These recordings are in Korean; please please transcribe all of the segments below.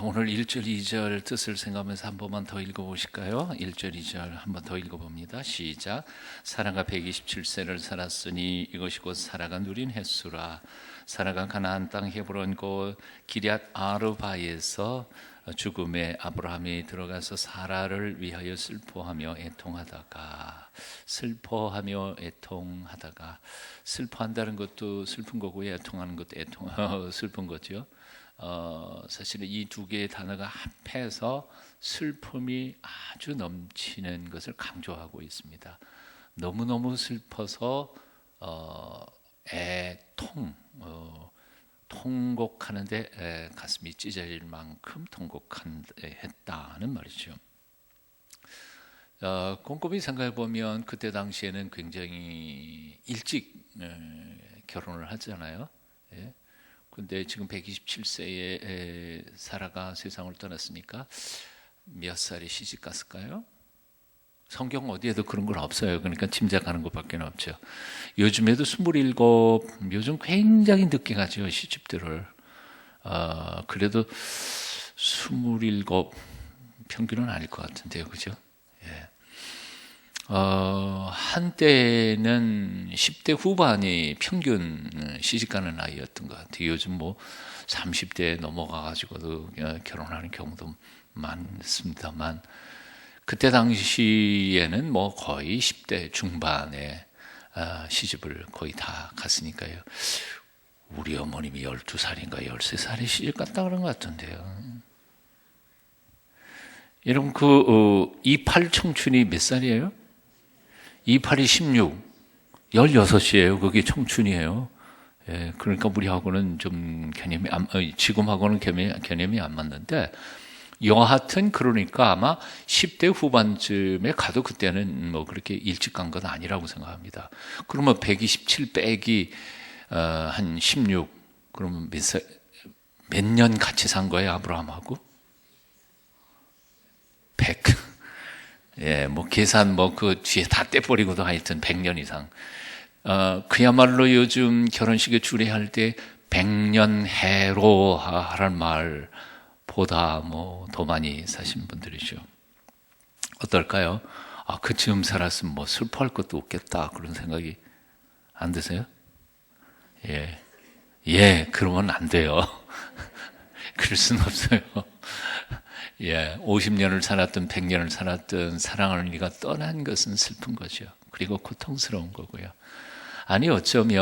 오늘 1절, 2절 뜻을 생각하면서 한 번만 더 읽어보실까요? 1절, 2절 한 번 더 읽어봅니다. 시작. 사라가 127세를 살았으니 이것이 곧 사라가 누린 횟수라. 사라가 가나안 땅 헤브론 곧 기럇 아르바에서 죽음에 아브라함이 들어가서 사라를 위하여 슬퍼하며 애통하다가 슬퍼한다는 것도 슬픈 거고 애통하는 것도 슬픈 거죠. 사실은 이 두 개의 단어가 합해서 슬픔이 아주 넘치는 것을 강조하고 있습니다. 너무너무 슬퍼서 통곡하는데 가슴이 찢어질 만큼 통곡했다는 말이죠. 꼼꼼히 생각해 보면 그때 당시에는 굉장히 일찍 결혼을 하잖아요. 근데 지금 127세에 사라가 세상을 떠났으니까 몇 살에 시집 갔을까요? 성경 어디에도 그런 건 없어요. 그러니까 짐작하는 것밖에 없죠. 요즘에도 27, 요즘 굉장히 늦게 가죠, 시집들을. 그래도 27 평균은 아닐 것 같은데요, 그죠? 예. 한때는 10대 후반이 평균 시집가는 나이였던 것 같아요. 요즘 뭐 30대 넘어가가지고도 결혼하는 경우도 많습니다만, 그때 당시에는 뭐 거의 10대 중반에 시집을 거의 다 갔으니까요. 우리 어머님이 12살인가 13살에 시집 갔다 그런 것 같던데요. 여러분, 28 청춘이 몇 살이에요? 28이 16, 16이에요. 그게 청춘이에요. 예, 그러니까 우리하고는 좀 지금하고는 개념이 안 맞는데, 여하튼 그러니까 아마 10대 후반쯤에 가도 그때는 뭐 그렇게 일찍 간 건 아니라고 생각합니다. 그러면 127 빼기 한 16, 그러면 몇 년 같이 산 거예요, 아브라함하고? 100. 예, 뭐 계산 그 뒤에 다 떼버리고도 하여튼 100년 이상. 그야말로 요즘 결혼식에 주례할 때 100년 해로 하라는 말보다 뭐 더 많이 사신 분들이죠. 어떨까요? 그쯤 살았으면 뭐 슬퍼할 것도 없겠다, 그런 생각이 안 드세요? 예, 그러면 안 돼요. 그럴 수는 없어요. 50년을 살았든 100년을 살았든 사랑하는 이가 떠난 것은 슬픈 거죠. 그리고 고통스러운 거고요. 아니, 어쩌면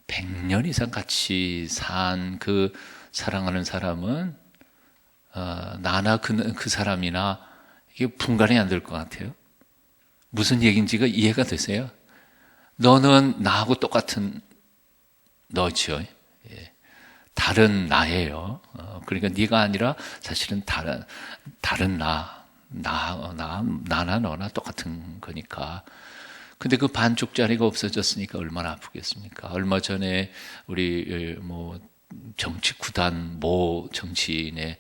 100년 이상 같이 산 그 사랑하는 사람은 나나 그 사람이나 이게 분간이 안 될 것 같아요. 무슨 얘기인지가 이해가 되세요? 너는 나하고 똑같은 너죠. 다른 나예요. 그러니까 네가 아니라 사실은 다른 나나 너나 똑같은 거니까. 근데 그 반쪽짜리가 없어졌으니까 얼마나 아프겠습니까? 얼마 전에 우리 정치 구단 모 정치인의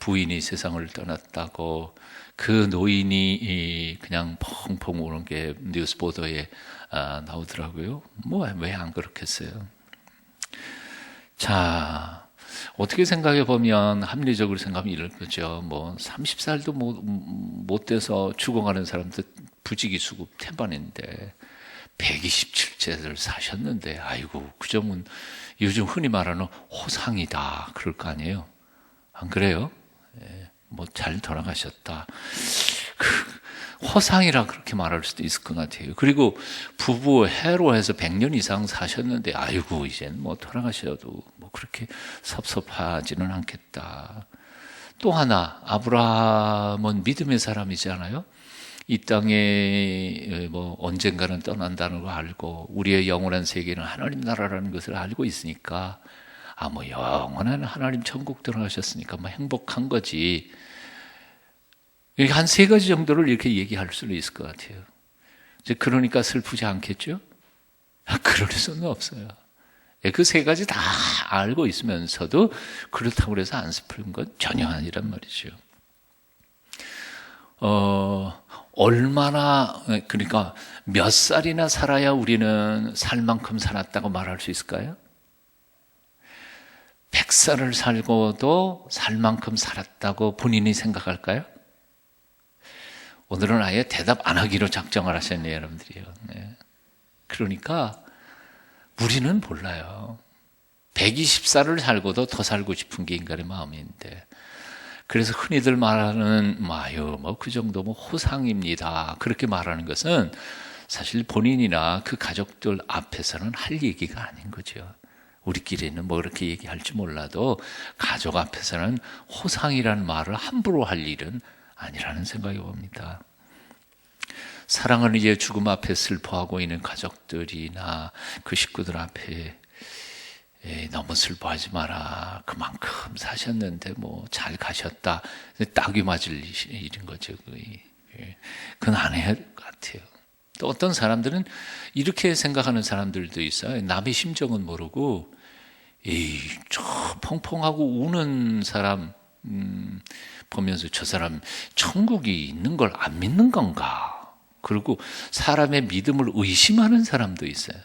부인이 세상을 떠났다고, 그 노인이 그냥 펑펑 우는 게 뉴스 보도에 나오더라고요. 왜 안 그렇겠어요? 자, 어떻게 생각해 보면 합리적으로 생각하면 이럴 거죠. 30살도 못 돼서 죽어가는 사람도 부지기수급 태반인데 127세를 사셨는데, 아이고, 그 점은 요즘 흔히 말하는 호상이다 그럴 거 아니에요? 안 그래요? 잘 돌아가셨다. 호상이라 그렇게 말할 수도 있을 것 같아요. 그리고 부부 해로 해서 100년 이상 사셨는데, 아이고, 이젠 돌아가셔도 그렇게 섭섭하지는 않겠다. 또 하나, 아브라함은 믿음의 사람이잖아요. 이 땅에 언젠가는 떠난다는 걸 알고, 우리의 영원한 세계는 하나님 나라라는 것을 알고 있으니까, 영원한 하나님 천국 들어가셨으니까 행복한 거지. 한 3가지 정도를 이렇게 얘기할 수는 있을 것 같아요. 그러니까 슬프지 않겠죠? 그럴 수는 없어요. 그 3가지 다 알고 있으면서도 그렇다고 해서 안 슬픈 건 전혀 아니란 말이죠. 그러니까 몇 살이나 살아야 우리는 살 만큼 살았다고 말할 수 있을까요? 100살을 살고도 살 만큼 살았다고 본인이 생각할까요? 오늘은 아예 대답 안 하기로 작정을 하셨네요, 여러분들이요. 네. 그러니까 우리는 몰라요. 120살을 살고도 더 살고 싶은 게 인간의 마음인데, 그래서 흔히들 말하는 그 정도 호상입니다, 그렇게 말하는 것은 사실 본인이나 그 가족들 앞에서는 할 얘기가 아닌 거죠. 우리끼리는 그렇게 얘기할지 몰라도 가족 앞에서는 호상이라는 말을 함부로 할 일은 아니라는 생각이 봅니다. 사랑은 이제 죽음 앞에 슬퍼하고 있는 가족들이나 그 식구들 앞에 너무 슬퍼하지 마라, 그만큼 사셨는데 잘 가셨다, 딱이 맞을 일인 거죠. 그건 안 해야 될 것 같아요. 또 어떤 사람들은 이렇게 생각하는 사람들도 있어요. 남의 심정은 모르고 저 펑펑하고 우는 사람 보면서 저 사람 천국이 있는 걸 안 믿는 건가? 그리고 사람의 믿음을 의심하는 사람도 있어요.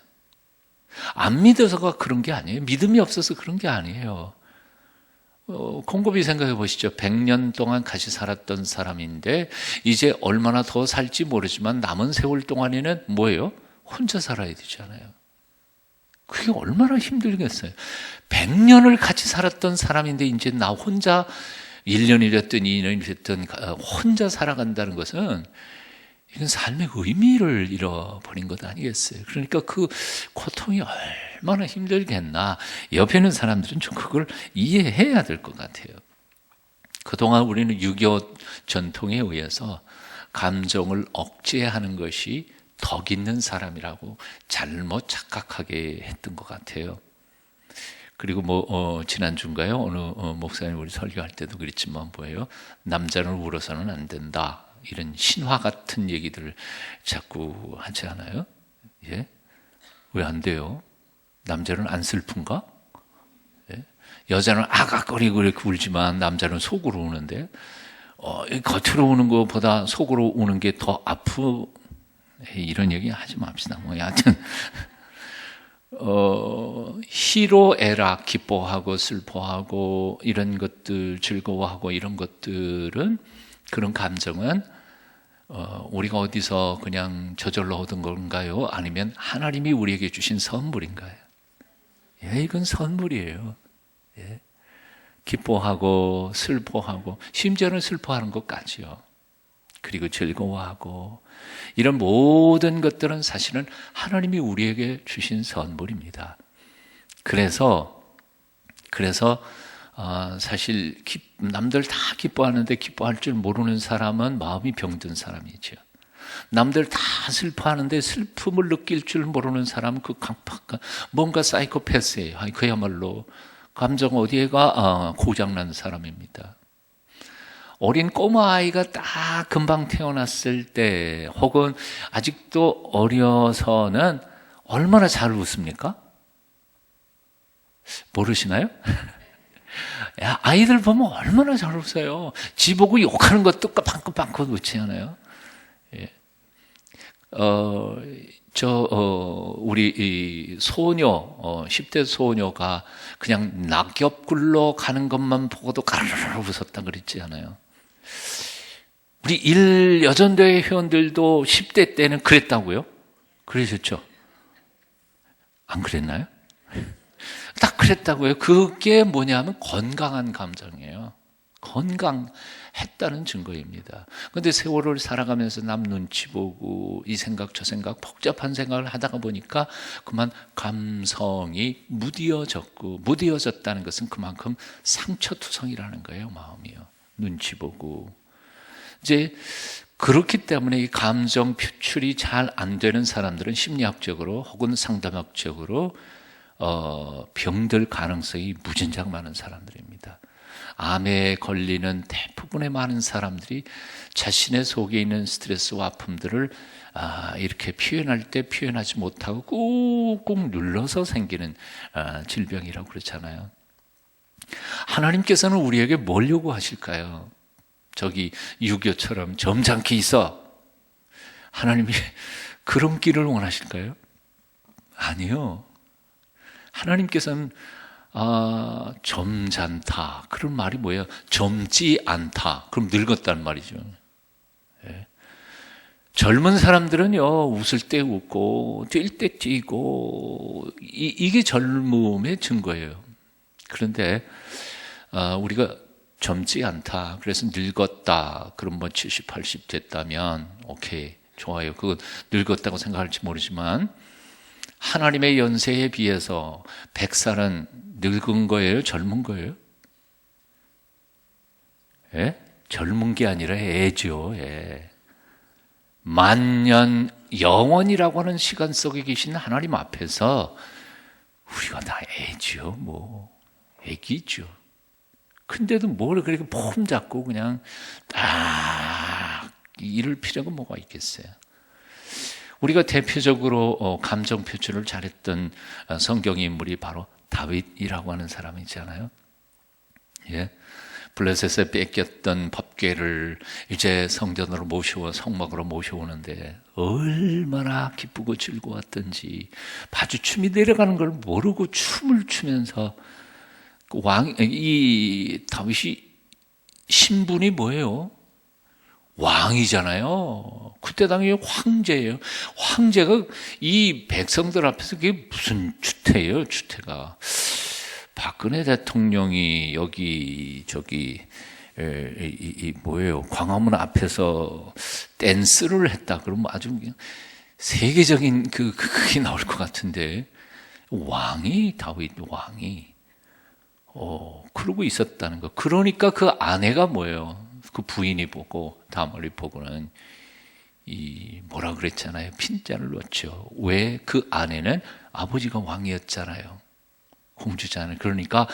안 믿어서가 그런 게 아니에요. 믿음이 없어서 그런 게 아니에요. 곰곰이 생각해 보시죠. 100년 동안 같이 살았던 사람인데 이제 얼마나 더 살지 모르지만 남은 세월 동안에는 뭐예요? 혼자 살아야 되잖아요. 그게 얼마나 힘들겠어요. 100년을 같이 살았던 사람인데 이제 나 혼자 1년이 됐든 2년이 됐든 혼자 살아간다는 것은 이건 삶의 의미를 잃어버린 것 아니겠어요? 그러니까 그 고통이 얼마나 힘들겠나. 옆에 있는 사람들은 좀 그걸 이해해야 될 것 같아요. 그동안 우리는 유교 전통에 의해서 감정을 억제하는 것이 덕 있는 사람이라고 잘못 착각하게 했던 것 같아요. 그리고 지난주인가요? 어느 목사님 우리 설교할 때도 그랬지만 뭐예요? 남자는 울어서는 안 된다, 이런 신화 같은 얘기들을 자꾸 하지 않아요? 예? 왜 안 돼요? 남자는 안 슬픈가? 예? 여자는 아각거리고 이렇게 울지만 남자는 속으로 우는데 겉으로 우는 것보다 속으로 우는 게 더 이런 얘기 하지 맙시다. 여하튼 희로애락, 기뻐하고 슬퍼하고 이런 것들, 즐거워하고 이런 것들은, 그런 감정은 우리가 어디서 그냥 저절로 얻은 건가요? 아니면 하나님이 우리에게 주신 선물인가요? 이건 선물이에요. 예. 기뻐하고 슬퍼하고 심지어는 슬퍼하는 것까지요. 그리고 즐거워하고 이런 모든 것들은 사실은 하나님이 우리에게 주신 선물입니다. 그래서 사실 남들 다 기뻐하는데 기뻐할 줄 모르는 사람은 마음이 병든 사람이죠. 남들 다 슬퍼하는데 슬픔을 느낄 줄 모르는 사람은 뭔가 사이코패스예요. 그야말로 감정 어디에가 고장난 사람입니다. 어린 꼬마아이가 딱 금방 태어났을 때 혹은 아직도 어려서는 얼마나 잘 웃습니까? 모르시나요? 아이들 보면 얼마나 잘 웃어요. 지 보고 욕하는 것도 깜빡깜빡 웃지 않아요? 예. 우리 이 소녀, 10대 소녀가 그냥 낙엽 굴러가는 것만 보고도 가르르 웃었다 그랬지 않아요? 우리 여전대회 회원들도 10대 때는 그랬다고요? 그러셨죠? 안 그랬나요? 딱 그랬다고요. 그게 뭐냐면 건강한 감정이에요. 건강했다는 증거입니다. 그런데 세월을 살아가면서 남 눈치 보고 이 생각 저 생각 복잡한 생각을 하다가 보니까 그만 감성이 무뎌졌다는 것은 그만큼 상처투성이라는 거예요. 마음이요. 눈치 보고. 이제 그렇기 때문에 이 감정 표출이 잘 안 되는 사람들은 심리학적으로 혹은 상담학적으로 병들 가능성이 무진장 많은 사람들입니다. 암에 걸리는 대부분의 많은 사람들이 자신의 속에 있는 스트레스와 아픔들을 이렇게 표현할 때 표현하지 못하고 꾹꾹 눌러서 생기는 질병이라고 그렇잖아요. 하나님께서는 우리에게 뭘 요구하실까요? 저기 유교처럼 점잖게 있어. 하나님이 그런 길을 원하실까요? 아니요. 하나님께서는 점잖다. 그런 말이 뭐예요? 젊지 않다. 그럼 늙었다는 말이죠. 예. 젊은 사람들은요, 웃을 때 웃고, 뛸 때 뛰고, 이게 젊음의 증거예요. 그런데, 우리가 젊지 않다. 그래서 늙었다. 그럼 뭐 70, 80 됐다면, 오케이. 좋아요. 그거 늙었다고 생각할지 모르지만, 하나님의 연세에 비해서 100살은 늙은 거예요? 젊은 거예요? 예? 젊은 게 아니라 애죠. 예. 만년 영원이라고 하는 시간 속에 계신 하나님 앞에서 우리가 다 애죠. 뭐 애기죠. 근데도 뭘 그렇게 폼 잡고 그냥 딱 이럴 필요가 뭐가 있겠어요? 우리가 대표적으로 감정 표출을 잘했던 성경 인물이 바로 다윗이라고 하는 사람이잖아요. 예. 블레셋에 뺏겼던 법궤를 이제 성전으로 성막으로 모셔오는데 얼마나 기쁘고 즐거웠던지, 바주춤이 내려가는 걸 모르고 춤을 추면서 이 다윗이 신분이 뭐예요? 왕이잖아요. 그때 당시 황제예요. 황제가 이 백성들 앞에서 그게 무슨 추태예요, 추태가. 박근혜 대통령이 여기 뭐예요? 광화문 앞에서 댄스를 했다. 그러면 아주 그냥 세계적인 그게 나올 것 같은데, 다윗 왕이 그러고 있었다는 거. 그러니까 그 아내가 뭐예요? 그 부인이 보고, 다말이 보고는 뭐라 그랬잖아요. 핀자를 놓죠. 왜? 그 아내는 아버지가 왕이었잖아요. 공주잖아요. 그러니까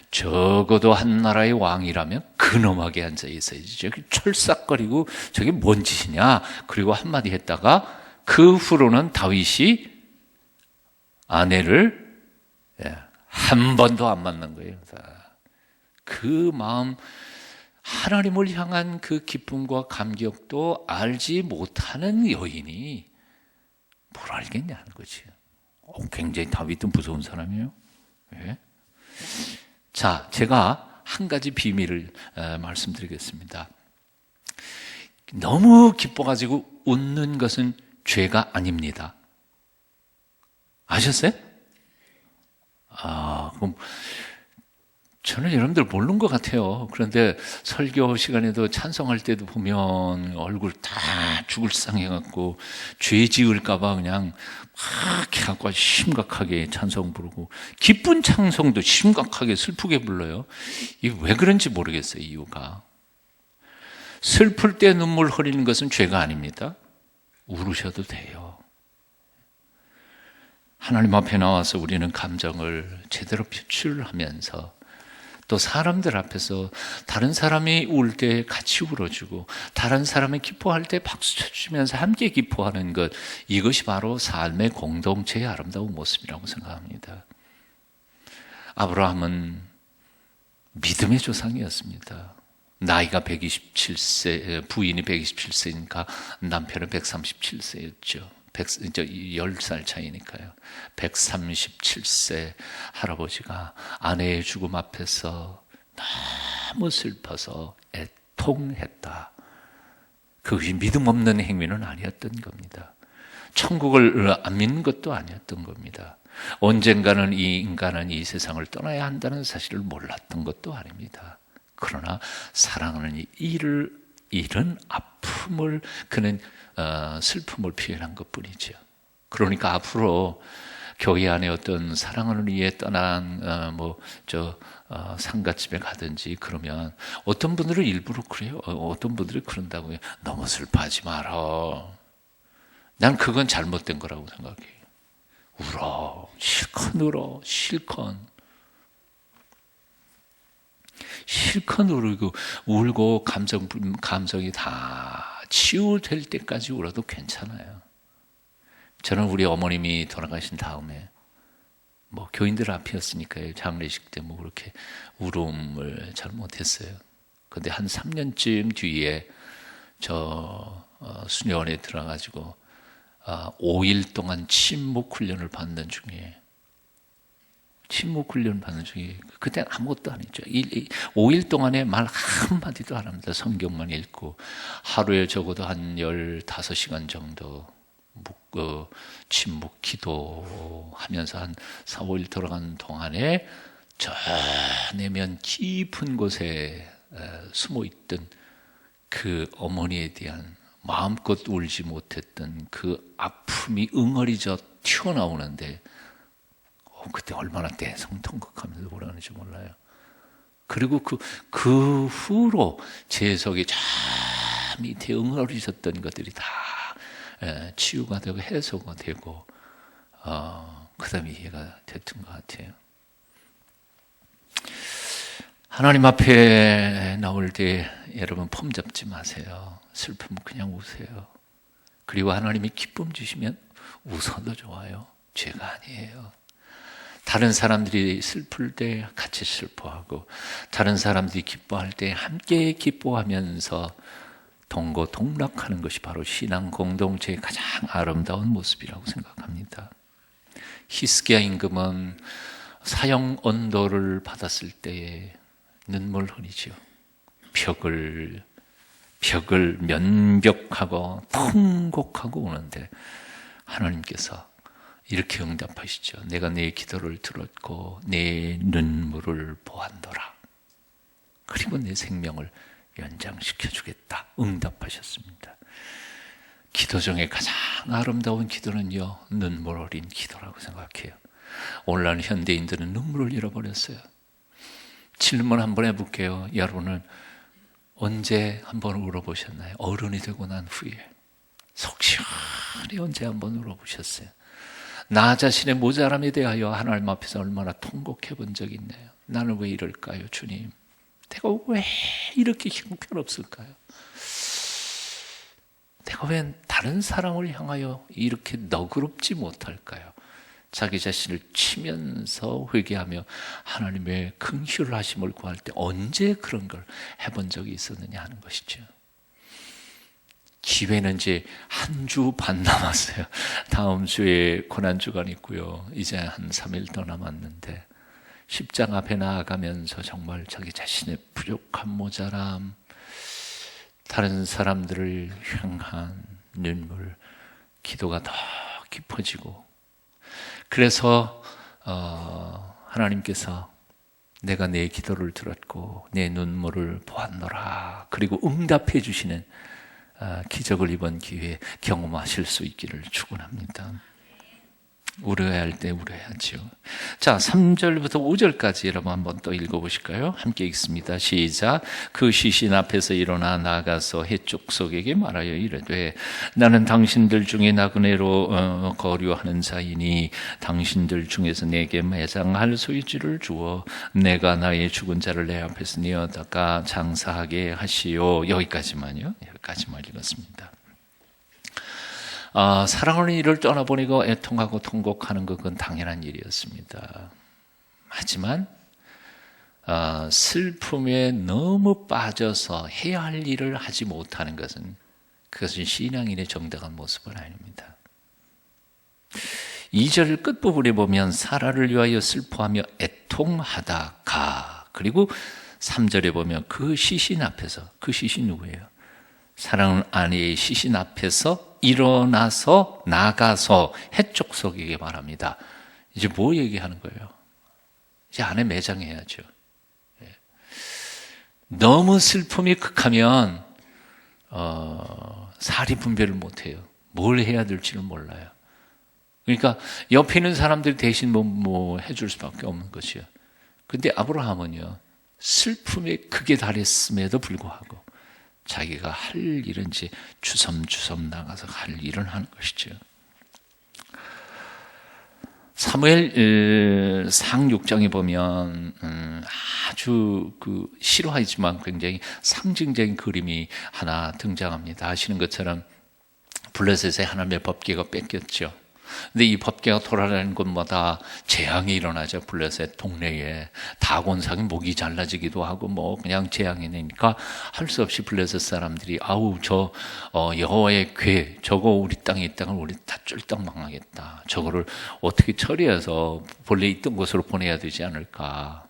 적어도 한 나라의 왕이라면 근엄하게 앉아 있어야지. 저기 철싹거리고 저게 뭔 짓이냐. 그리고 한마디 했다가 그 후로는 다윗이 아내를 한 번도 안 만난 거예요. 그 마음, 하나님을 향한 그 기쁨과 감격도 알지 못하는 여인이 뭘 알겠냐는 거지. 굉장히 다윗은 무서운 사람이에요. 네. 자, 제가 한 가지 비밀을 말씀드리겠습니다. 너무 기뻐가지고 웃는 것은 죄가 아닙니다. 아셨어요? 그럼 저는 여러분들 모르는 것 같아요. 그런데 설교 시간에도 찬송할 때도 보면 얼굴 다 죽을 상해갖고 죄 지을까봐 그냥 막 해갖고 심각하게 찬송 부르고, 기쁜 찬송도 심각하게 슬프게 불러요. 이게 왜 그런지 모르겠어요, 이유가. 슬플 때 눈물 흘리는 것은 죄가 아닙니다. 울으셔도 돼요. 하나님 앞에 나와서 우리는 감정을 제대로 표출하면서, 또 사람들 앞에서 다른 사람이 울 때 같이 울어주고, 다른 사람이 기뻐할 때 박수 쳐주면서 함께 기뻐하는 것, 이것이 바로 삶의 공동체의 아름다운 모습이라고 생각합니다. 아브라함은 믿음의 조상이었습니다. 나이가 127세, 부인이 127세니까 남편은 137세였죠. 10살 차이니까요. 137세 할아버지가 아내의 죽음 앞에서 너무 슬퍼서 애통했다. 그것이 믿음 없는 행위는 아니었던 겁니다. 천국을 안 믿는 것도 아니었던 겁니다. 언젠가는 이 인간은 이 세상을 떠나야 한다는 사실을 몰랐던 것도 아닙니다. 그러나 사랑하는 이런 아픔을 그는 슬픔을 표현한 것뿐이죠. 그러니까 앞으로 교회 안에 어떤 사랑하는 이에 떠난 상가집에 가든지 그러면 어떤 분들은 일부러 그래요. 어떤 분들이 그런다고요. 너무 슬퍼하지 마라. 난 그건 잘못된 거라고 생각해요. 울어, 실컷 울어, 실컷 울고 감정이 다 치유될 때까지 울어도 괜찮아요. 저는 우리 어머님이 돌아가신 다음에 교인들 앞이었으니까요. 장례식 때 그렇게 울음을 잘 못했어요. 근데 한 3년쯤 뒤에 저 수녀원에 들어가지고 5일 동안 침묵 훈련을 받는 중에 침묵 훈련 받는 중에 그때는 아무것도 안 했죠. 5일 동안에 말 한마디도 안 합니다. 성경만 읽고 하루에 적어도 한 15시간 정도 침묵 기도하면서 한 4, 5일 돌아가는 동안에 저 내면 깊은 곳에 숨어 있던 그 어머니에 대한 마음껏 울지 못했던 그 아픔이 응어리져 튀어나오는데 그때 얼마나 대성통곡하면서 울었는지 몰라요. 그리고 그 후로 제 속에 저 밑에 응어리졌던 것들이 다 치유가 되고 해소가 되고 그 다음에 이해가 됐던 것 같아요. 하나님 앞에 나올 때 여러분 폼 잡지 마세요. 슬프면 그냥 우세요. 그리고 하나님이 기쁨 주시면 웃어도 좋아요. 죄가 아니에요. 다른 사람들이 슬플 때 같이 슬퍼하고 다른 사람들이 기뻐할 때 함께 기뻐하면서 동고동락하는 것이 바로 신앙 공동체의 가장 아름다운 모습이라고 생각합니다. 히스기야 임금은 사형 언도를 받았을 때에 눈물 흘리죠. 벽을 면벽하고 통곡하고 오는데 하나님께서 이렇게 응답하시죠. 내가 내 기도를 들었고 내 눈물을 보았노라. 그리고 내 생명을 연장시켜 주겠다. 응답하셨습니다. 기도 중에 가장 아름다운 기도는요, 눈물 어린 기도라고 생각해요. 오늘날 현대인들은 눈물을 잃어버렸어요. 질문 한번 해볼게요. 여러분은 언제 한번 울어보셨나요? 어른이 되고 난 후에 속 시원히 언제 한번 울어보셨어요? 나 자신의 모자람에 대하여 하나님 앞에서 얼마나 통곡해 본 적이 있나요? 나는 왜 이럴까요, 주님? 내가 왜 이렇게 형편없을까요? 내가 왜 다른 사랑을 향하여 이렇게 너그럽지 못할까요? 자기 자신을 치면서 회개하며 하나님의 긍휼을 하심을 구할 때 언제 그런 걸 해본 적이 있었느냐 하는 것이죠. 기회는 이제 한 주 반 남았어요. 다음 주에 고난주간이 있고요. 이제 한 3일 더 남았는데 십장 앞에 나아가면서 정말 자기 자신의 부족한 모자람, 다른 사람들을 향한 눈물, 기도가 더 깊어지고 그래서 하나님께서 내가 내 기도를 들었고 내 눈물을 보았노라. 그리고 응답해 주시는 기적을 이번 기회에 경험하실 수 있기를 축원합니다. 울어야 할 때 울어야죠. 자, 3절부터 5절까지 여러분 한번 또 읽어보실까요? 함께 읽습니다. 시작. 그 시신 앞에서 일어나 나가서 해족속에게 말하여 이르되 나는 당신들 중에 나그네로 거류하는 자이니 당신들 중에서 내게 매장할 소유지를 주어 내가 나의 죽은 자를 내 앞에서 내어다가 장사하게 하시오. 여기까지만요. 여기까지만 읽었습니다. 사랑하는 이를 떠나보내고 애통하고 통곡하는 그건 당연한 일이었습니다. 하지만 슬픔에 너무 빠져서 해야 할 일을 하지 못하는 그것은 신앙인의 정당한 모습은 아닙니다. 2절 끝부분에 보면 사라를 위하여 슬퍼하며 애통하다가, 그리고 3절에 보면 그 시신 앞에서, 그 시신 누구예요? 사랑하는 아내의 시신 앞에서 일어나서 나가서 해족속에게 말합니다. 이제 뭐 얘기하는 거예요? 이제 아내 매장해야죠. 너무 슬픔이 극하면 사리 분별을 못해요. 뭘 해야 될지는 몰라요. 그러니까 옆에 있는 사람들 대신 뭐 해줄 수밖에 없는 것이요. 근데 아브라함은요, 슬픔에 극에 달했음에도 불구하고 자기가 할 일은 이제 주섬주섬 나가서 할 일을 하는 것이죠. 사무엘 상 6장에 보면 아주 실화이지만 굉장히 상징적인 그림이 하나 등장합니다. 아시는 것처럼 블레셋의 하나님의 법궤가 뺏겼죠. 근데 이 법계가 돌아다니는 곳마다 재앙이 일어나죠. 블레셋 동네에 다곤상이 목이 잘라지기도 하고 뭐 그냥 재앙이 되니까 할 수 없이 블레셋 사람들이 아우 저 여호와의 궤 저거 우리 땅에 있다가 우리 다 쫄딱 망하겠다. 저거를 어떻게 처리해서 본래 있던 곳으로 보내야 되지 않을까.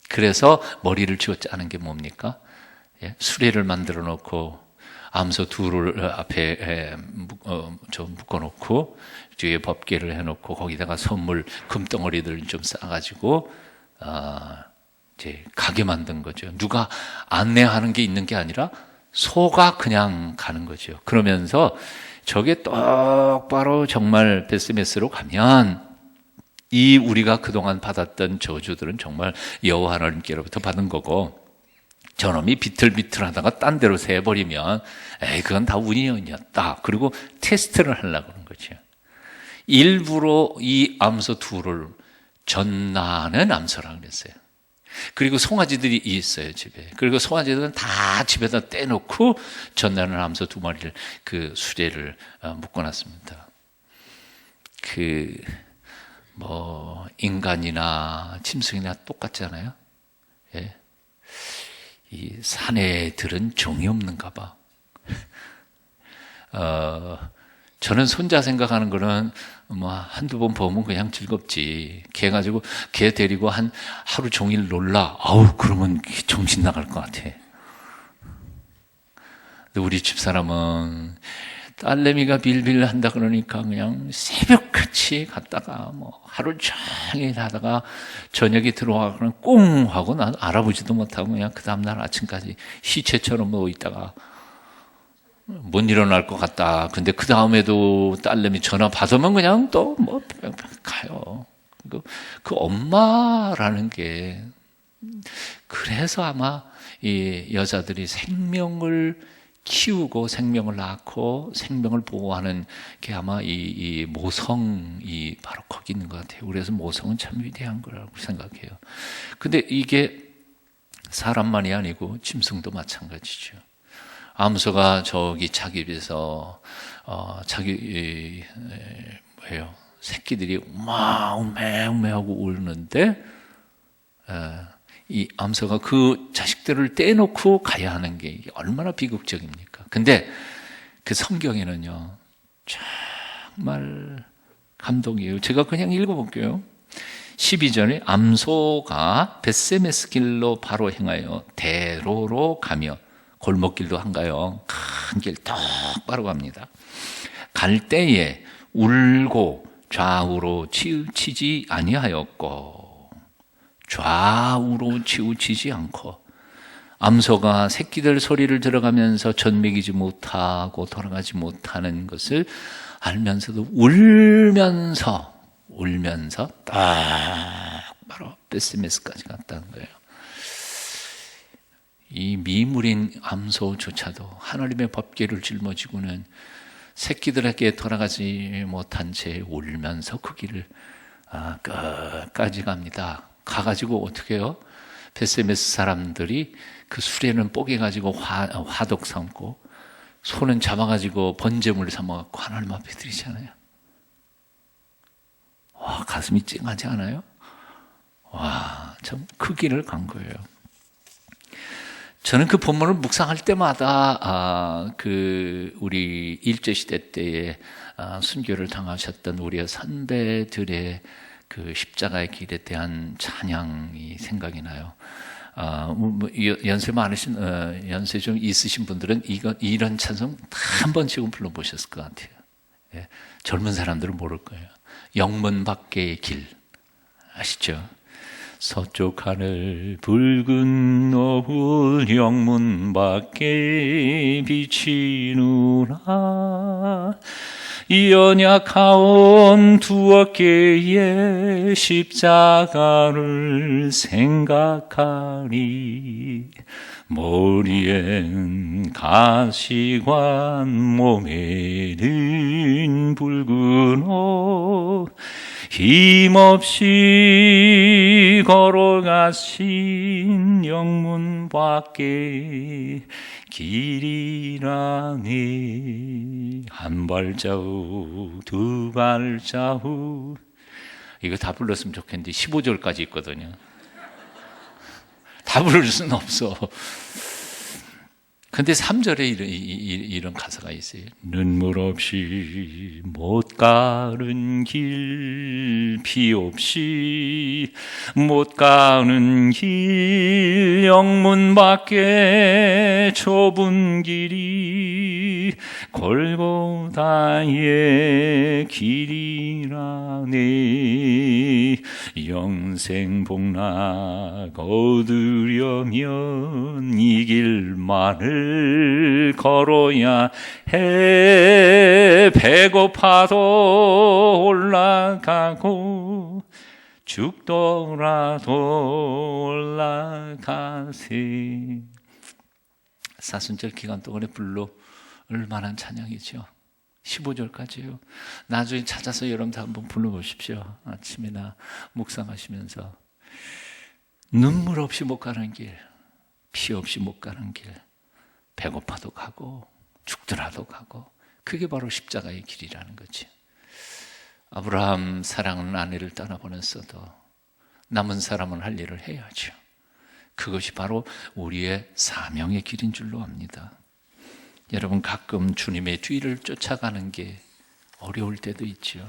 그래서 머리를 쥐어 짜는 게 뭡니까? 예? 수레를 만들어 놓고 암소 둘을 앞에 묶어놓고 뒤에 법궤를 해놓고 거기다가 선물 금덩어리들 좀 싸가지고 이제 가게 만든 거죠. 누가 안내하는 게 있는 게 아니라 소가 그냥 가는 거죠. 그러면서 저게 똑바로 정말 베스메스로 가면 이 우리가 그동안 받았던 저주들은 정말 여호와 하나님께로부터 받은 거고, 저놈이 비틀비틀하다가 딴 데로 새버리면 그건 다 운이었다. 그리고 테스트를 하려고 하는 거죠. 일부러 이 암소 둘을 전나는 암소라고 그랬어요. 그리고 송아지들이 있어요, 집에. 그리고 송아지들은 다 집에다 떼놓고 전나는 암소 2마리를 그 수레를 묶어놨습니다. 인간이나 짐승이나 똑같잖아요. 예. 이 사내들은 정이 없는가 봐. 저는 손자 생각하는 거는 한두 번 보면 그냥 즐겁지. 걔 가지고 걔 데리고 하루 종일 놀라. 아우, 그러면 정신 나갈 것 같아. 근데 우리 집사람은 딸내미가 빌빌 한다 그러니까 그냥 새벽같이 갔다가 하루 종일 하다가 저녁에 들어와서는 꽁 하고 난 알아보지도 못하고 그냥 그 다음날 아침까지 시체처럼 누워 있다가 못 일어날 것 같다. 근데 그 다음에도 딸내미 전화 받으면 그냥 또 가요. 그 엄마라는 게, 그래서 아마 이 여자들이 생명을 키우고 생명을 낳고 생명을 보호하는 게 아마 이 모성이 바로 거기 있는 것 같아요. 그래서 모성은 참 위대한 거라고 생각해요. 근데 이게 사람만이 아니고 짐승도 마찬가지죠. 암소가 저기 자기 집에서 새끼들이 우메우메하고 울는데 이 암소가 그 자식들을 떼놓고 가야 하는 게 얼마나 비극적입니까? 근데 그 성경에는요, 정말 감동이에요. 제가 그냥 읽어볼게요. 12절에 암소가 벳세메스 길로 바로 행하여 대로로 가며, 골목길도 한가요? 큰 길 똑바로 갑니다. 갈 때에 울고 좌우로 치우치지 아니하였고, 좌우로 치우치지 않고, 암소가 새끼들 소리를 들어가면서 젖 먹이지 못하고 돌아가지 못하는 것을 알면서도 울면서 딱 바로 베스메스까지 갔다는 거예요. 이 미물인 암소조차도 하나님의 법궤를 짊어지고는 새끼들에게 돌아가지 못한 채 울면서 그 길을 끝까지 갑니다. 가가지고 어떻게 해요? 베스메스 사람들이 그 수레는 뽀개가지고 화덕 삼고 손은 잡아가지고 번제물 삼아갖고 하나님 앞에 드리잖아요. 와, 가슴이 찡하지 않아요? 와, 참 그 길을 간 거예요. 저는 그 본문을 묵상할 때마다 우리 일제시대 때에 순교를 당하셨던 우리의 선배들의 그 십자가의 길에 대한 찬양이 생각이 나요. 연세 많으신, 연세 좀 있으신 분들은 이런 찬송 다 한 번씩은 불러보셨을 것 같아요. 예, 젊은 사람들은 모를 거예요. 영문 밖의 길 아시죠? 서쪽 하늘 붉은 노을 영문 밖에 비치누라. 연약하온 두 어깨에 십자가를 생각하니 머리엔 가시관 몸에는 붉은 옷 힘없이 걸어가신 영문 밖에 길이라네. 한 발자국 두 발자국. 이거 다 불렀으면 좋겠는데 15절까지 있거든요. 다 부를 수는 없어. 근데 3절에 이런 가사가 있어요. 눈물 없이 못 가는 길, 피 없이 못 가는 길, 영문 밖에 좁은 길이 골고다의 길이라네. 영생 복락 얻으려면 이 길만을 걸어야 해. 배고파도 올라가고 죽더라도 올라가세. 사순절 기간 동안에 불러 얼마나 찬양이죠. 15절까지요. 나중에 찾아서 여러분도 한번 불러보십시오. 아침이나 묵상하시면서. 눈물 없이 못 가는 길, 피 없이 못 가는 길, 배고파도 가고 죽더라도 가고, 그게 바로 십자가의 길이라는 거지. 아브라함 사랑하는 아내를 떠나보냈어도 남은 사람은 할 일을 해야죠. 그것이 바로 우리의 사명의 길인 줄로 압니다. 여러분, 가끔 주님의 뒤를 쫓아가는 게 어려울 때도 있죠.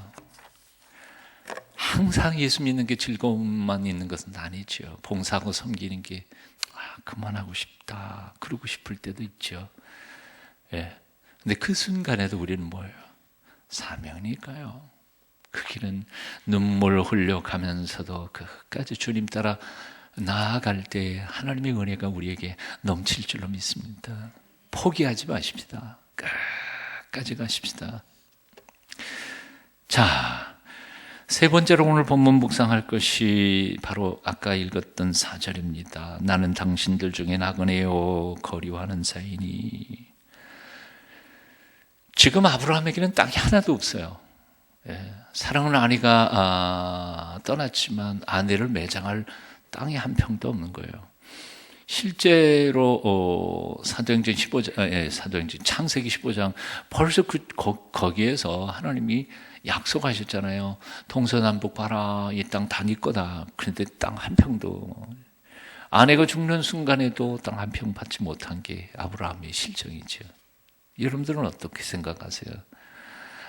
항상 예수 믿는 게 즐거움만 있는 것은 아니죠. 봉사하고 섬기는 게 그만하고 싶다, 그러고 싶을 때도 있죠. 예. 근데 그 순간에도 우리는 뭐예요? 사명이니까요. 그 길은 눈물 흘려가면서도 끝까지 주님 따라 나아갈 때 하나님의 은혜가 우리에게 넘칠 줄로 믿습니다. 포기하지 마십시다. 끝까지 가십시다. 자, 세 번째로 오늘 본문 묵상할 것이 바로 아까 읽었던 4절입니다. 나는 당신들 중에 나그네요 거리와는 사이니. 지금 아브라함에게는 땅이 하나도 없어요. 예, 사랑하는 아내가 떠났지만 아내를 매장할 땅이 한 평도 없는 거예요. 실제로 사도행전 15장, 사도행전 창세기 15장 벌써 거기에서 하나님이 약속하셨잖아요. 동서남북 봐라, 이 땅 다 네 거다. 그런데 땅 한 평도, 아내가 죽는 순간에도 땅 한 평 받지 못한 게 아브라함의 실정이죠. 여러분들은 어떻게 생각하세요?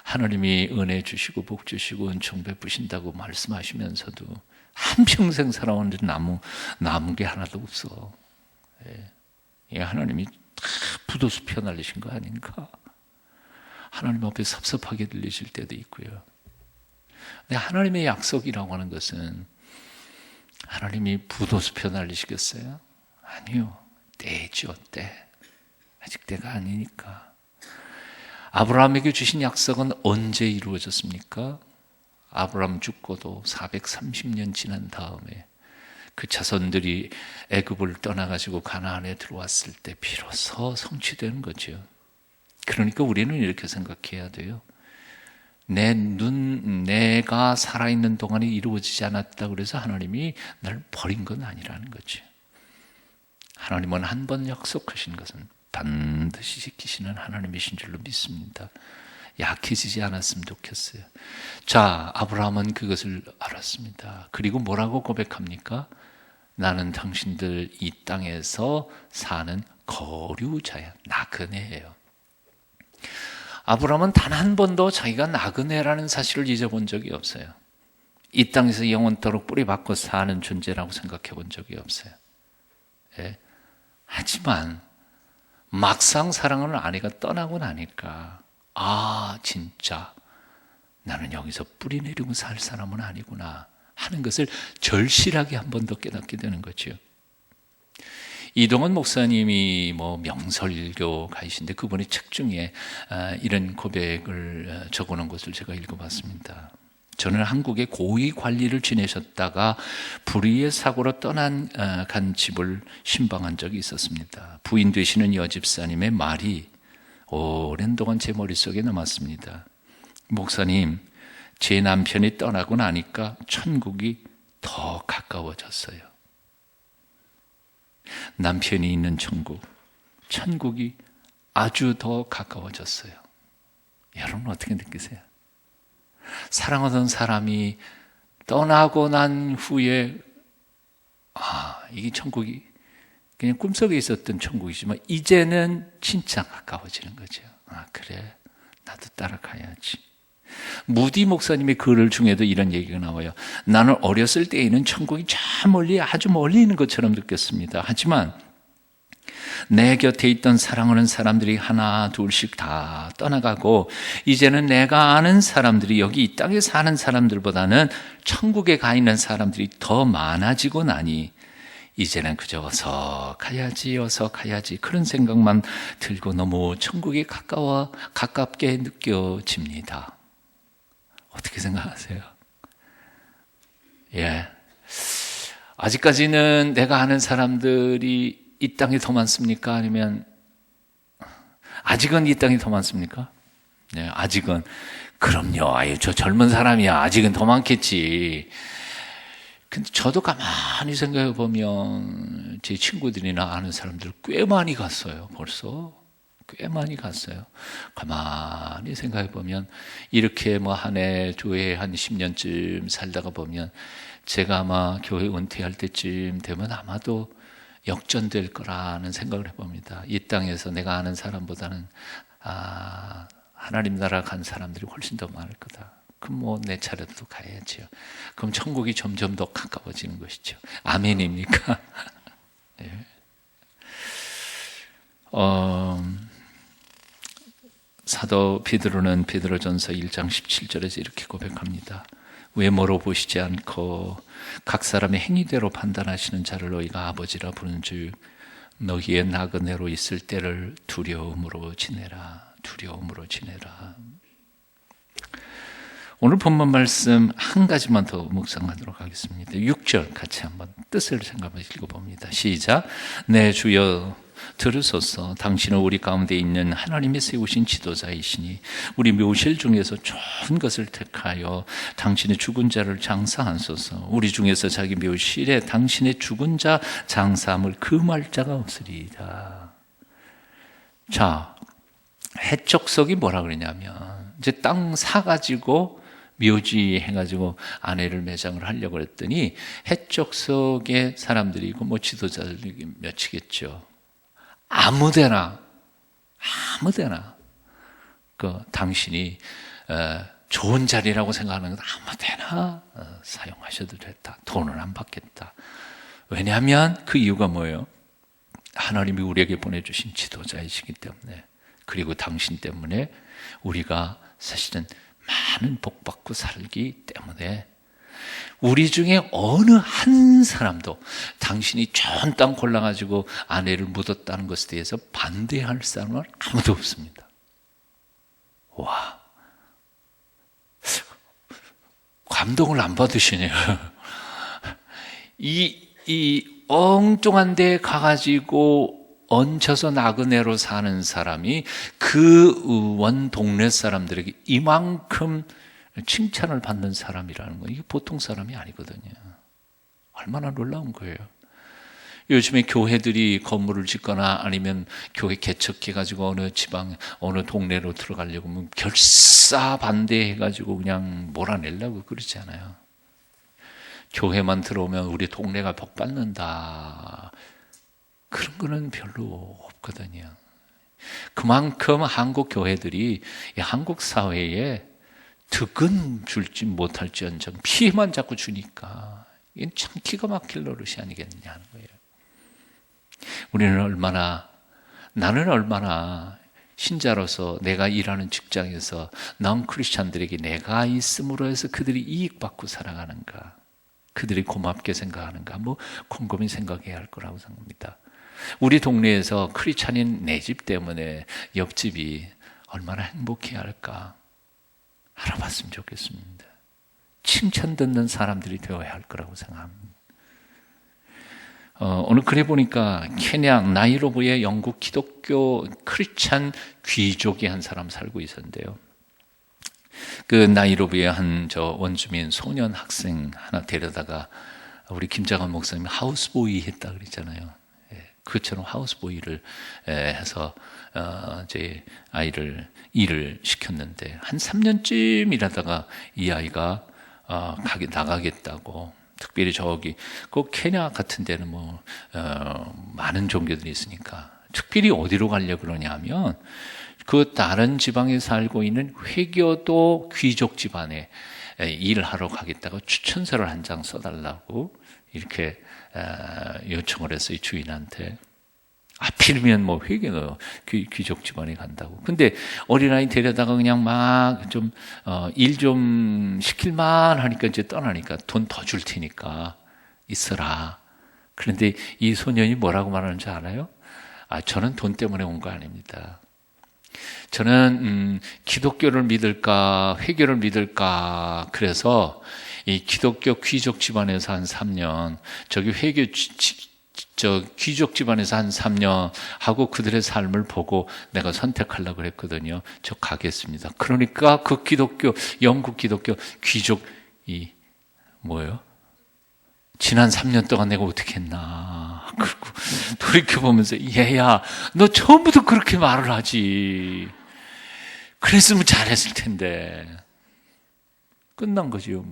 하나님이 은혜 주시고 복 주시고 은총 베푸신다고 말씀하시면서도 한평생 살아오는데 남은 게 하나도 없어. 예, 하나님이 부도수 펴날리신 거 아닌가? 하나님 앞에 섭섭하게 들리실 때도 있고요. 근데 하나님의 약속이라고 하는 것은 하나님이 부도수 펴날리시겠어요? 아니요. 때죠, 때. 아직 때가 아니니까. 아브라함에게 주신 약속은 언제 이루어졌습니까? 아브라함 죽고도 430년 지난 다음에 그 자손들이 애굽을 떠나가지고 가나안에 들어왔을 때 비로소 성취되는 거죠. 그러니까 우리는 이렇게 생각해야 돼요. 내가 살아있는 동안에 이루어지지 않았다 그래서 하나님이 날 버린 건 아니라는 거죠. 하나님은 한 번 약속하신 것은 반드시 지키시는 하나님이신 줄로 믿습니다. 약해지지 않았으면 좋겠어요. 자, 아브라함은 그것을 알았습니다. 그리고 뭐라고 고백합니까? 나는 당신들 이 땅에서 사는 거류자야. 나그네예요. 아브라함은 단 한 번도 자기가 나그네라는 사실을 잊어본 적이 없어요. 이 땅에서 영원토록 뿌리박고 사는 존재라고 생각해 본 적이 없어요. 예. 하지만 막상 사랑하는 아내가 떠나고 나니까 진짜 나는 여기서 뿌리 내리고 살 사람은 아니구나 하는 것을 절실하게 한 번 더 깨닫게 되는 거죠. 이동원 목사님이 명설교 가이신데 그분의 책 중에 이런 고백을 적어놓은 것을 제가 읽어봤습니다. 저는 한국의 고위 관리를 지내셨다가 불의의 사고로 간 집을 신방한 적이 있었습니다. 부인 되시는 여집사님의 말이 오랜 동안 제 머릿속에 남았습니다. 목사님, 제 남편이 떠나고 나니까 천국이 더 가까워졌어요. 남편이 있는 천국이 아주 더 가까워졌어요. 여러분 어떻게 느끼세요? 사랑하던 사람이 떠나고 난 후에 이게 천국이 그냥 꿈속에 있었던 천국이지만 이제는 진짜 가까워지는 거죠. 그래, 나도 따라가야지. 무디 목사님의 글 중에도 이런 얘기가 나와요. 나는 어렸을 때에는 천국이 저 멀리, 아주 멀리 있는 것처럼 느꼈습니다. 하지만 내 곁에 있던 사랑하는 사람들이 하나 둘씩 다 떠나가고 이제는 내가 아는 사람들이 여기 이 땅에 사는 사람들보다는 천국에 가 있는 사람들이 더 많아지고 나니 이제는 그저 어서 가야지 그런 생각만 들고 너무 천국이 가깝게 느껴집니다. 어떻게 생각하세요? 예. 아직까지는 내가 아는 사람들이 이 땅이 더 많습니까? 아니면 아직은 이 땅이 더 많습니까? 네, 아직은. 그럼요. 저 젊은 사람이야. 아직은 더 많겠지. 근데 저도 가만히 생각해 보면 제 친구들이나 아는 사람들 꽤 많이 갔어요. 벌써 꽤 많이 갔어요. 가만히 생각해 보면 이렇게 한 해, 두 해, 한 10년쯤 살다가 보면 제가 아마 교회 은퇴할 때쯤 되면 아마도 역전될 거라는 생각을 해봅니다. 이 땅에서 내가 아는 사람보다는 하나님 나라 간 사람들이 훨씬 더 많을 거다. 그럼 내 차례도 가야지요. 그럼 천국이 점점 더 가까워지는 것이죠. 아멘입니까? 네. 사도 베드로는 베드로전서 1장 17절에서 이렇게 고백합니다. 외모로 보시지 않고 각 사람의 행위대로 판단하시는 자를 너희가 아버지라 부른즉 너희의 나그네로 있을 때를 두려움으로 지내라. 오늘 본문 말씀 한 가지만 더 묵상하도록 하겠습니다. 6절 같이 한번 뜻을 생각해 읽어봅니다. 시작. 내 주여 들으소서. 당신은 우리 가운데 있는 하나님의 세우신 지도자이시니 우리 묘실 중에서 좋은 것을 택하여 당신의 죽은 자를 장사하소서. 우리 중에서 자기 묘실에 당신의 죽은 자 장사함을 금할 자가 없으리이다. 자, 해적석이 뭐라 그러냐면 이제 땅 사가지고 묘지 해가지고 아내를 매장을 하려고 했더니 해적석의 사람들이 있고 지도자들이 몇이겠죠. 아무데나 당신이 좋은 자리라고 생각하는 것 아무데나 사용하셔도 됐다. 돈은 안 받겠다. 왜냐하면 그 이유가 뭐예요? 하나님이 우리에게 보내주신 지도자이시기 때문에, 그리고 당신 때문에 우리가 사실은 많은 복받고 살기 때문에 우리 중에 어느 한 사람도 당신이 좋은 땅 골라가지고 아내를 묻었다는 것에 대해서 반대할 사람은 아무도 없습니다. 와, 감동을 안 받으시네요. 이 엉뚱한 데 가가지고 얹혀서 나그네로 사는 사람이 그 원 동네 사람들에게 이만큼 칭찬을 받는 사람이라는 거, 이게 보통 사람이 아니거든요. 얼마나 놀라운 거예요. 요즘에 교회들이 건물을 짓거나 아니면 교회 개척해가지고 어느 지방, 어느 동네로 들어가려고 하면 결사 반대해가지고 그냥 몰아내려고 그러지 않아요. 교회만 들어오면 우리 동네가 복받는다, 그런 거는 별로 없거든요. 그만큼 한국 교회들이 이 한국 사회에 득은 줄지 못할지언정 피해만 자꾸 주니까 이게 참 기가 막힐 노릇이 아니겠느냐 하는 거예요. 나는 얼마나 신자로서 내가 일하는 직장에서 넌 크리스찬들에게 내가 있음으로 해서 그들이 이익받고 살아가는가, 그들이 고맙게 생각하는가, 곰곰이 생각해야 할 거라고 생각합니다. 우리 동네에서 크리스찬인 내 집 때문에 옆집이 얼마나 행복해야 할까 알아봤으면 좋겠습니다. 칭찬 듣는 사람들이 되어야 할 거라고 생각합니다. 오늘 글에 보니까 케냐 나이로비의 영국 기독교 크리스찬 귀족이 한 사람 살고 있었는데요. 그 나이로비의 한 원주민 소년 학생 하나 데려다가 우리 김장관 목사님이 하우스보이 했다 그랬잖아요. 그처럼 하우스보이를 해서 제 아이를 일을 시켰는데 한 3년쯤 일하다가 이 아이가 나가겠다고, 특별히 저기 그 케냐 같은 데는 많은 종교들이 있으니까 특별히 어디로 가려고 그러냐면 그 다른 지방에 살고 있는 회교도 귀족 집안에 일하러 가겠다고 추천서를 한 장 써달라고 이렇게 요청을 했어요, 주인한테. 하필이면 회교도 귀족 집안에 간다고. 근데 어린아이 데려다가 그냥 막 좀 일 좀 시킬만 하니까 이제 떠나니까 돈 더 줄 테니까 있어라. 그런데 이 소년이 뭐라고 말하는지 알아요? 저는 돈 때문에 온 거 아닙니다. 저는 기독교를 믿을까 회교를 믿을까 그래서 이 기독교 귀족 집안에서 한 3년, 저기 회교 귀족 집안에서 한 3년 하고 그들의 삶을 보고 내가 선택하려고 그랬거든요. 저 가겠습니다. 그러니까 그 영국 기독교 귀족이 뭐예요? 지난 3년 동안 내가 어떻게 했나. 그리고 돌이켜보면서 얘야, 너 처음부터 그렇게 말을 하지. 그랬으면 잘했을 텐데. 끝난 거지요,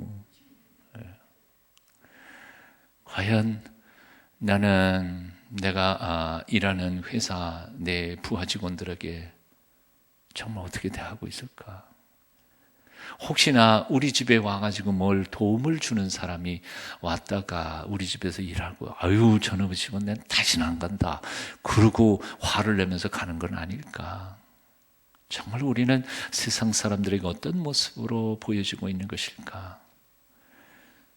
과연 나는 내가 일하는 회사 내 부하 직원들에게 정말 어떻게 대하고 있을까? 혹시나 우리 집에 와가지고 뭘 도움을 주는 사람이 왔다가 우리 집에서 일하고 저놈의 집은 난 다시는 안 간다 그러고 화를 내면서 가는 건 아닐까? 정말 우리는 세상 사람들에게 어떤 모습으로 보여지고 있는 것일까?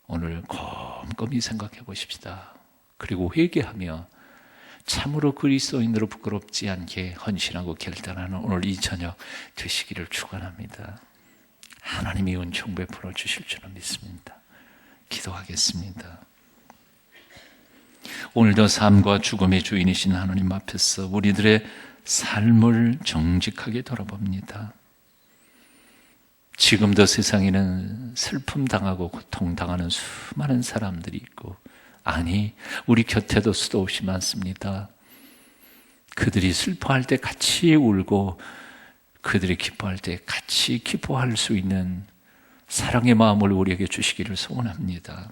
오늘 곰곰이 생각해 보십시다. 그리고 회개하며 참으로 그리스도인으로 부끄럽지 않게 헌신하고 결단하는 오늘 이 저녁 되시기를 축원합니다. 하나님이 은총 베풀어 주실 줄은 믿습니다. 기도하겠습니다. 오늘도 삶과 죽음의 주인이신 하나님 앞에서 우리들의 삶을 정직하게 돌아봅니다. 지금도 세상에는 슬픔 당하고 고통 당하는 수많은 사람들이 있고, 우리 곁에도 수도 없이 많습니다. 그들이 슬퍼할 때 같이 울고 그들이 기뻐할 때 같이 기뻐할 수 있는 사랑의 마음을 우리에게 주시기를 소원합니다.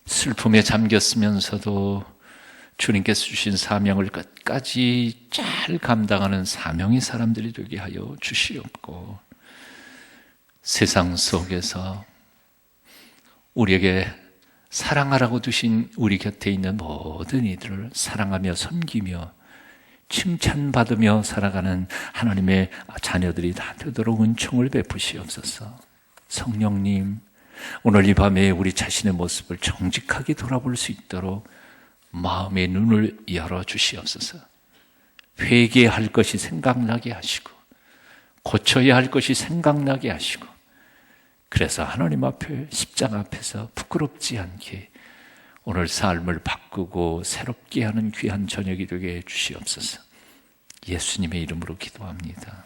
슬픔에 잠겼으면서도 주님께서 주신 사명을 끝까지 잘 감당하는 사명의 사람들이 되게 하여 주시옵고, 세상 속에서 우리에게 사랑하라고 두신 우리 곁에 있는 모든 이들을 사랑하며 섬기며 칭찬받으며 살아가는 하나님의 자녀들이 다 되도록 은총을 베푸시옵소서. 성령님, 오늘 이 밤에 우리 자신의 모습을 정직하게 돌아볼 수 있도록 마음의 눈을 열어주시옵소서. 회개할 것이 생각나게 하시고 고쳐야 할 것이 생각나게 하시고, 그래서 하나님 앞에 십자가 앞에서 부끄럽지 않게 오늘 삶을 바꾸고 새롭게 하는 귀한 저녁이 되게 해 주시옵소서. 예수님의 이름으로 기도합니다.